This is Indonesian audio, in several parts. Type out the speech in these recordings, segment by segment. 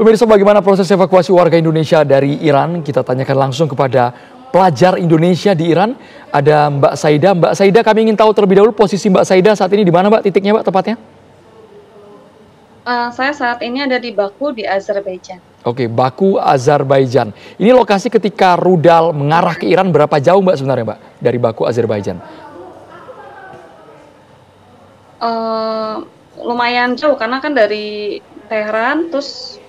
Pemirsa, bagaimana proses evakuasi warga Indonesia dari Iran? Kita tanyakan langsung kepada pelajar Indonesia di Iran. Ada Mbak Saida. Mbak Saida, kami ingin tahu terlebih dahulu posisi Mbak Saida saat ini di mana, Mbak? Titiknya, Mbak, tepatnya? Saya saat ini ada di Baku, di Azerbaijan. Oke, Baku, Azerbaijan. Ini lokasi ketika rudal mengarah ke Iran berapa jauh, Mbak, sebenarnya, Mbak? Dari Baku, Azerbaijan. Lumayan jauh, karena kan dari Teheran, terus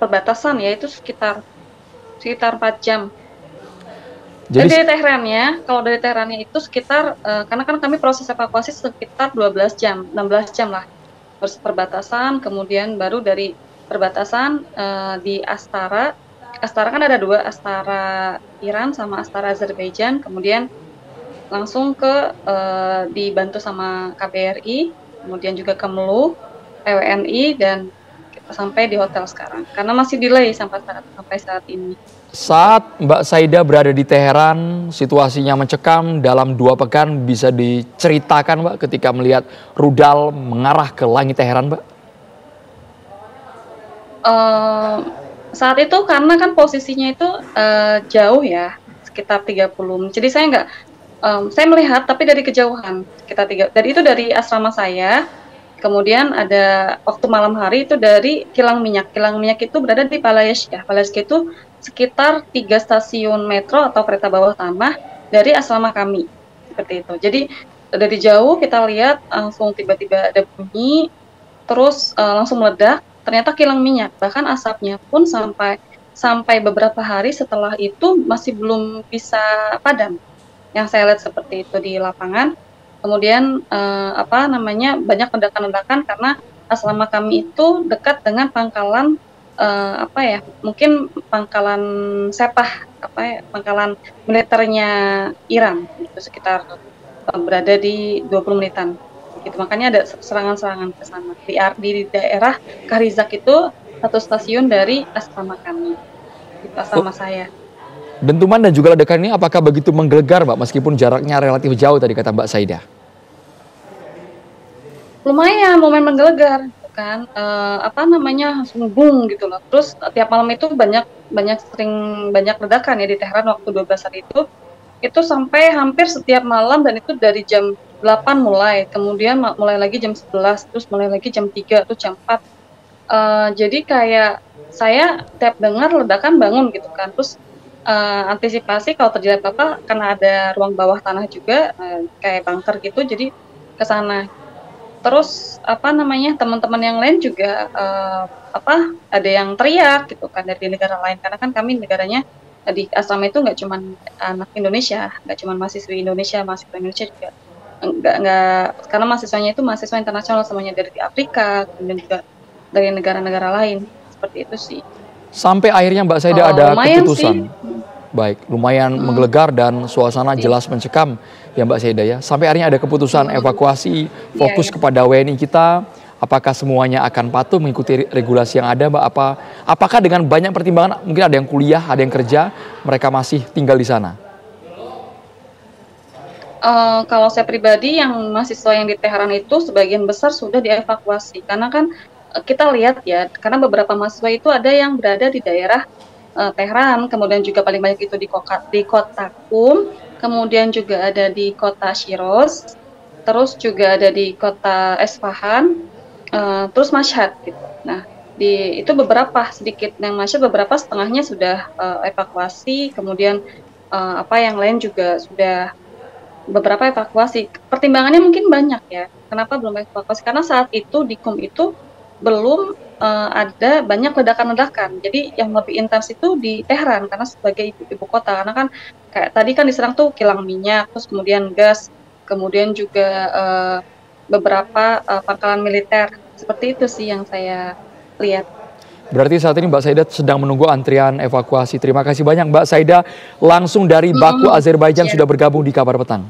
perbatasan ya, itu sekitar 4 jam. Jadi dari Teherannya, kalau dari Teherannya itu sekitar, karena kan kami proses evakuasi sekitar 12 jam, 16 jam lah. Perbatasan, kemudian baru dari perbatasan di Astara. Astara kan ada dua, Astara Iran sama Astara Azerbaijan, kemudian langsung ke dibantu sama KBRI, kemudian juga Kemlu, PWNI, dan kita sampai di hotel sekarang. Karena masih delay sampai saat ini. Saat Mbak Saida berada di Teheran, situasinya mencekam. Dalam 2 pekan bisa diceritakan, Mbak, ketika melihat rudal mengarah ke langit Teheran, Mbak? Saat itu karena kan posisinya itu jauh ya, sekitar 30 menit. Jadi saya melihat tapi dari kejauhan, dari asrama saya. Kemudian ada waktu malam hari itu dari kilang minyak. Kilang minyak itu berada di Palayashka. Palayashka itu sekitar 3 stasiun metro atau kereta bawah tanah dari asrama kami. Seperti itu. Jadi dari jauh kita lihat langsung tiba-tiba ada bunyi, terus langsung meledak. Ternyata kilang minyak. Bahkan asapnya pun sampai beberapa hari setelah itu masih belum bisa padam. Yang saya lihat seperti itu di lapangan. Kemudian banyak ledakan-ledakan karena asrama kami itu dekat dengan pangkalan mungkin pangkalan Sepah, pangkalan militernya Iran, itu sekitar berada di 20 menitan. Gitu. Makanya ada serangan-serangan ke sana. Di daerah Karizak itu 1 stasiun dari asrama kami, di asrama saya. Dentuman dan juga ledakan ini apakah begitu menggelegar, Mbak, meskipun jaraknya relatif jauh tadi kata Mbak Saida? Lumayan menggelegar, gitu kan. Langsung bung gitu loh. Terus tiap malam itu banyak ledakan ya di Teheran waktu 12 hari itu sampai hampir setiap malam, dan itu dari jam 8 mulai, kemudian mulai lagi jam 11, terus mulai lagi jam 3, terus jam 4. Jadi kayak saya tiap dengar ledakan bangun gitu kan, terus antisipasi kalau terjadi apa-apa, karena ada ruang bawah tanah juga, kayak bunker gitu, jadi ke sana. Terus teman-teman yang lain juga ada yang teriak gitu kan dari negara lain, karena kan kami negaranya di asrama itu nggak cuma anak Indonesia, nggak cuma mahasiswa Indonesia juga nggak, karena mahasiswanya itu mahasiswa internasional, semuanya dari Afrika, kemudian juga dari negara-negara lain, seperti itu sih. Sampai akhirnya Mbak Saida ada keputusan. Baik, lumayan menggelegar dan suasana jelas mencekam ya Mbak Saida ya. Sampai akhirnya ada keputusan evakuasi, fokus kepada WNI kita. Apakah semuanya akan patuh mengikuti regulasi yang ada, Mbak? Apakah dengan banyak pertimbangan, mungkin ada yang kuliah, ada yang kerja, mereka masih tinggal di sana? Kalau saya pribadi, yang mahasiswa yang di Teheran itu sebagian besar sudah dievakuasi, karena kan kita lihat ya, karena beberapa mahasiswa itu ada yang berada di daerah Teheran, kemudian juga paling banyak itu di kota Qum, kemudian juga ada di kota Shiraz, terus juga ada di kota Esfahan, terus Mashhad gitu. Nah, itu beberapa sedikit yang Mashhad, beberapa setengahnya sudah evakuasi, kemudian yang lain juga sudah beberapa evakuasi. Pertimbangannya mungkin banyak ya. Kenapa belum evakuasi? Karena saat itu di Qum itu belum ada banyak ledakan-ledakan. Jadi yang lebih intens itu di Teheran karena sebagai ibu kota. Karena kan kayak tadi kan diserang tuh kilang minyak, terus kemudian gas, kemudian juga beberapa pangkalan militer. Seperti itu sih yang saya lihat. Berarti saat ini Mbak Saida sedang menunggu antrian evakuasi. Terima kasih banyak Mbak Saida, langsung dari Baku, Azerbaijan sudah bergabung di Kabar Petang.